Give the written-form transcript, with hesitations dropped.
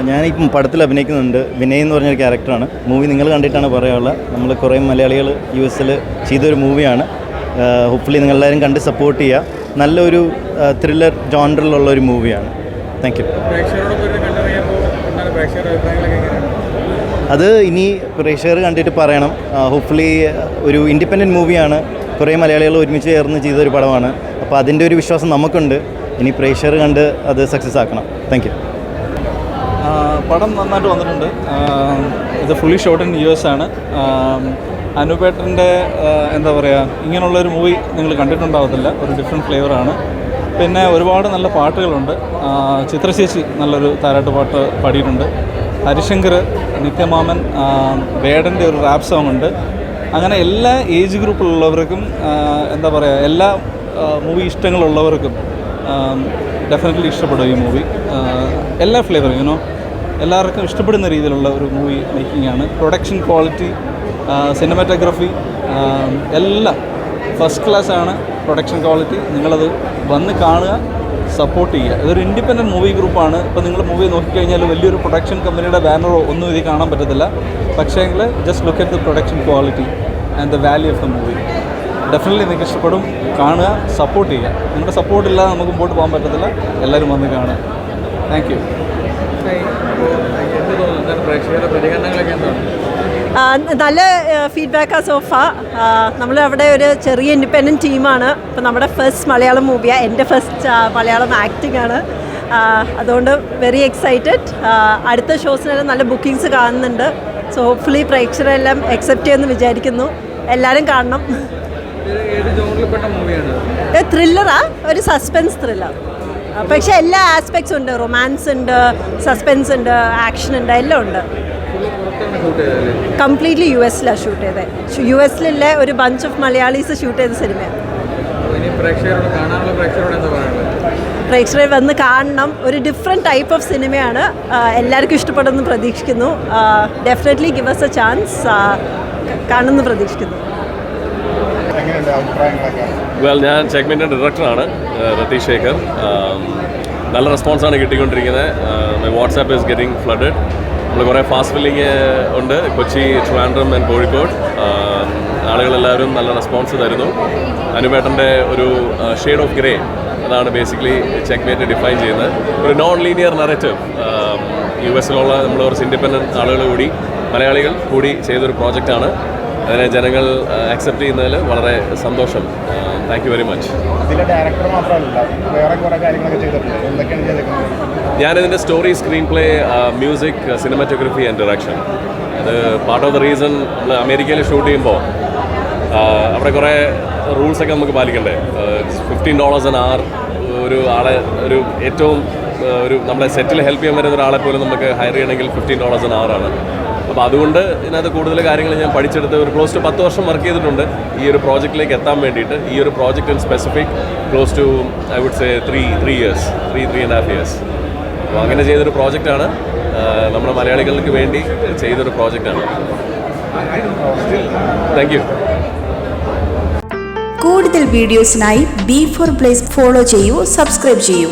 ഞാനിപ്പം പടത്തിൽ അഭിനയിക്കുന്നുണ്ട്. വിനയ് എന്ന് പറഞ്ഞൊരു ക്യാരക്ടറാണ്. മൂവി നിങ്ങൾ കണ്ടിട്ടാണ് പറയാനുള്ളത്. നമ്മൾ കുറേ മലയാളികൾ US ചെയ്തൊരു മൂവിയാണ്. ഹോപ്പ്ഫുള്ളി നിങ്ങളെല്ലാവരും കണ്ട് സപ്പോർട്ട് ചെയ്യുക. നല്ലൊരു ത്രില്ലർ ജോണറിലുള്ള ഒരു മൂവിയാണ്. Thank you. അത് ഇനി പ്രേക്ഷകർ കണ്ടിട്ട് പറയണം. ഹോപ്പ്ഫുള്ളി ഒരു ഇൻഡിപെൻഡൻറ്റ് മൂവിയാണ്. കുറേ മലയാളികൾ ഒരുമിച്ച് ചേർന്ന് ചെയ്തൊരു പടമാണ്. അപ്പോൾ അതിൻ്റെ ഒരു വിശ്വാസം നമുക്കുണ്ട്. ഇനി പ്രേക്ഷകർ കണ്ട് അത് സക്സസ് ആക്കണം. Thank you. പടം നന്നായിട്ട് വന്നിട്ടുണ്ട്. ഇത് ഫുള്ളി ഷോട്ട് ഇൻ US ആണ്. അനുപേട്ടൻ്റെ എന്താ പറയുക, ഇങ്ങനെയുള്ളൊരു മൂവി നിങ്ങൾ കണ്ടിട്ടുണ്ടാവത്തില്ല. ഒരു ഡിഫറെൻറ്റ് ഫ്ലേവറാണ്. പിന്നെ ഒരുപാട് നല്ല പാട്ടുകളുണ്ട്. ചിത്രശേഷി നല്ലൊരു താരാട്ട് പാട്ട് പാടിയിട്ടുണ്ട്. ഹരിശങ്കർ, നിത്യമാമൻ, വേടൻ്റെ ഒരു റാപ്പ് സോങ് ഉണ്ട്. അങ്ങനെ എല്ലാ ഏജ് ഗ്രൂപ്പിലുള്ളവർക്കും എന്താ പറയുക, എല്ലാ മൂവി ഇഷ്ടങ്ങളുള്ളവർക്കും ഡെഫിനറ്റ്ലി ഇഷ്ടപ്പെടും ഈ മൂവി. എല്ലാ ഫ്ലേവറും എല്ലാവർക്കും ഇഷ്ടപ്പെടുന്ന രീതിയിലുള്ള ഒരു മൂവി മേക്കിംഗ് ആണ്. പ്രൊഡക്ഷൻ ക്വാളിറ്റി, സിനിമാറ്റോഗ്രഫി എല്ലാം ഫസ്റ്റ് ക്ലാസ് ആണ്. പ്രൊഡക്ഷൻ ക്വാളിറ്റി നിങ്ങളത് വന്ന് കാണുക, സപ്പോർട്ട് ചെയ്യുക. ഇതൊരു ഇൻഡിപെൻഡൻറ്റ് മൂവി ഗ്രൂപ്പാണ്. ഇപ്പോൾ നിങ്ങൾ മൂവി നോക്കിക്കഴിഞ്ഞാൽ വലിയൊരു പ്രൊഡക്ഷൻ കമ്പനിയുടെ ബാനറോ ഒന്നും ഇതിൽ കാണാൻ പറ്റത്തില്ല. പക്ഷേ എങ്കിൽ just look at the production quality and the value of the movie. Definitely നിങ്ങൾക്ക് ഇഷ്ടപ്പെടും. കാണുക, സപ്പോർട്ട് ചെയ്യുക. നിങ്ങളുടെ സപ്പോർട്ടില്ലാതെ നമുക്ക് മുമ്പോട്ട് പോകാൻ പറ്റത്തില്ല. എല്ലാവരും വന്ന് കാണുക. Thank you. നല്ല ഫീഡ്ബാക്കാണ് സോഫ. നമ്മൾ അവിടെ ഒരു ചെറിയ ഇൻഡിപെൻഡൻറ്റ് ടീമാണ്. ഇപ്പോൾ നമ്മുടെ ഫസ്റ്റ് മലയാളം മൂവിയാണ്. എൻ്റെ ഫസ്റ്റ് മലയാളം ആക്ടിംഗ് ആണ്. അതുകൊണ്ട് വെരി എക്സൈറ്റഡ്. അടുത്ത ഷോസിനെല്ലാം നല്ല ബുക്കിങ്സ് കാണുന്നുണ്ട്. സോ ഹോപ്പ്ഫുള്ളി പ്രേക്ഷകരെല്ലാം അക്സെപ്റ്റ് ചെയ്യുമെന്ന് വിചാരിക്കുന്നു. എല്ലാവരും കാണണം. ത്രില്ലറാ, ഒരു സസ്പെൻസ് ത്രില്ലർ. പക്ഷേ എല്ലാ ആസ്പെക്ട്സും ഉണ്ട്. റൊമാൻസ് ഉണ്ട്, സസ്പെൻസ് ഉണ്ട്, ആക്ഷൻ ഉണ്ട്, എല്ലാം ഉണ്ട്. കംപ്ലീറ്റ്ലി US ഷൂട്ട് ചെയ്തത്. US ഒരു ബഞ്ച് ഓഫ് മലയാളീസ് ഷൂട്ട് ചെയ്ത സിനിമയാണ്. പ്രേക്ഷകർ വന്ന് കാണണം. ഒരു ഡിഫറെൻറ്റ് ടൈപ്പ് ഓഫ് സിനിമയാണ്. എല്ലാവർക്കും ഇഷ്ടപ്പെടുമെന്ന് പ്രതീക്ഷിക്കുന്നു. Definitely give us a chance. കാണുമെന്ന് പ്രതീക്ഷിക്കുന്നു. ഞാൻ ചെക്ക്മെൻറ്റിൻ്റെ ഡയറക്ടറാണ്, രതീഷ് ശേഖർ. നല്ല റെസ്പോൺസാണ് കിട്ടിക്കൊണ്ടിരിക്കുന്നത്. My WhatsApp is getting flooded. നമ്മൾ കുറേ ഫാസ്റ്റ് ഫില്ലിങ് ഉണ്ട്. കൊച്ചി, ട്രിവാൻഡ്രം ആൻഡ് കോഴിക്കോട്. ആളുകളെല്ലാവരും നല്ല റെസ്പോൺസ് തരുന്നു. അനുപേട്ടൻ്റെ ഒരു ഷെയ്ഡ് ഓഫ് ഗ്രേ, അതാണ് ബേസിക്കലി ചെക്ക്മേറ്റ് ഡിഫൈൻ ചെയ്യുന്നത്. ഒരു നോൺ ലീനിയർ നറേറ്റീവ്. US നമ്മൾ കുറച്ച് ഇൻഡിപെൻഡൻറ്റ് ആളുകൾ കൂടി, മലയാളികൾ കൂടി ചെയ്തൊരു പ്രോജക്റ്റാണ്. അതിനെ ജനങ്ങൾ അക്സെപ്റ്റ് ചെയ്യുന്നതിൽ വളരെ സന്തോഷം. Thank you very much. ഞാനിതിൻ്റെ story, screen play, music, cinematography and direction. അത് പാർട്ട് ഓഫ് ദ റീസൺ നമ്മൾ അമേരിക്കയിൽ ഷൂട്ട് ചെയ്യുമ്പോൾ അവിടെ കുറേ റൂൾസൊക്കെ നമുക്ക് പാലിക്കണ്ടേ. $15 an hour ഒരു ആളെ, ഒരു ഏറ്റവും നമ്മളെ സെറ്റിൽ ഹെൽപ്പ് ചെയ്യാൻ വരുന്ന ഒരാളെ പോലും നമുക്ക് ഹയർ ചെയ്യണമെങ്കിൽ $15 an hour ആണ്. അപ്പോൾ അതുകൊണ്ട് ഇതിനകത്ത് കൂടുതൽ കാര്യങ്ങൾ ഞാൻ പഠിച്ചെടുത്ത് ഒരു ക്ലോസ് ടു 10 വർഷം വർക്ക് ചെയ്തിട്ടുണ്ട് ഈ ഒരു പ്രോജക്റ്റിലേക്ക് എത്താൻ വേണ്ടിയിട്ട്. ഈ ഒരു project in specific close to I would say 3 years, 3.5 years. അപ്പോൾ അങ്ങനെ ചെയ്തൊരു പ്രോജക്റ്റാണ്. നമ്മുടെ മലയാളികൾക്ക് വേണ്ടി ചെയ്തൊരു പ്രോജക്റ്റാണ്. Thank you. കൂടുതൽ വീഡിയോസിനായി B4 Place ഫോളോ ചെയ്യൂ, സബ്സ്ക്രൈബ് ചെയ്യൂ.